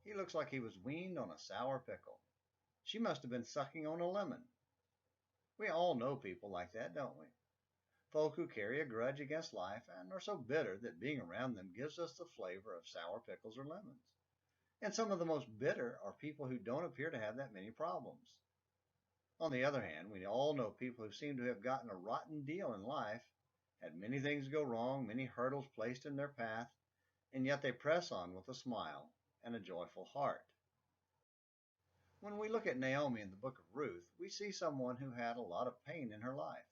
He looks like he was weaned on a sour pickle. She must have been sucking on a lemon. We all know people like that, don't we? Folk who carry a grudge against life and are so bitter that being around them gives us the flavor of sour pickles or lemons. And some of the most bitter are people who don't appear to have that many problems. On the other hand, we all know people who seem to have gotten a rotten deal in life, had many things go wrong, many hurdles placed in their path, and yet they press on with a smile and a joyful heart. When we look at Naomi in the book of Ruth, we see someone who had a lot of pain in her life.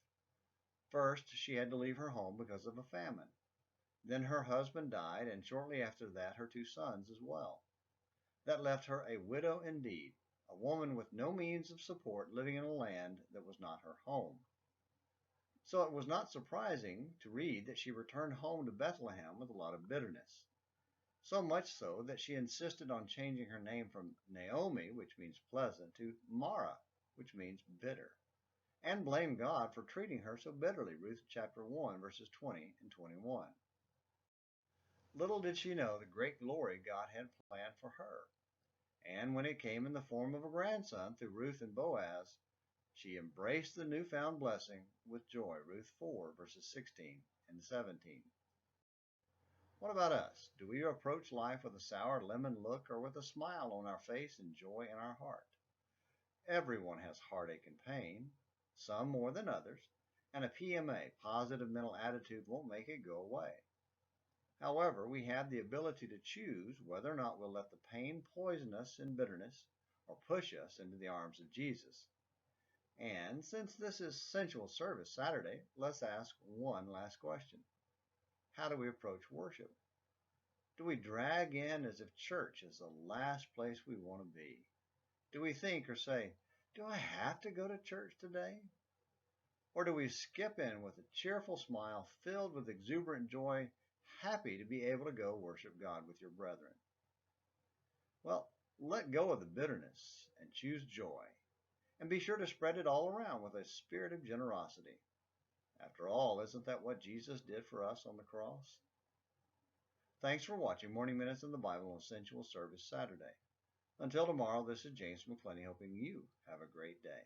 First, she had to leave her home because of a famine. Then her husband died, and shortly after that her two sons as well. That left her a widow indeed, a woman with no means of support living in a land that was not her home. So it was not surprising to read that she returned home to Bethlehem with a lot of bitterness. So much so that she insisted on changing her name from Naomi, which means pleasant, to Mara, which means bitter, and blamed God for treating her so bitterly, Ruth chapter 1, verses 20 and 21. Little did she know the great glory God had planned for her. And when it came in the form of a grandson through Ruth and Boaz, she embraced the newfound blessing with joy, Ruth 4, verses 16 and 17. What about us? Do we approach life with a sour lemon look or with a smile on our face and joy in our heart? Everyone has heartache and pain, some more than others, and a PMA, positive mental attitude, won't make it go away. However, we have the ability to choose whether or not we'll let the pain poison us in bitterness or push us into the arms of Jesus. And since this is Sensual Service Saturday, let's ask one last question. How do we approach worship? Do we drag in as if church is the last place we want to be? Do we think or say, do I have to go to church today? Or do we skip in with a cheerful smile, filled with exuberant joy, happy to be able to go worship God with your brethren? Well, let go of the bitterness and choose joy. And be sure to spread it all around with a spirit of generosity. After all, isn't that what Jesus did for us on the cross? Thanks for watching Morning Minutes in the Bible on Sensual Service Saturday. Until tomorrow, this is James McClenny hoping you have a great day.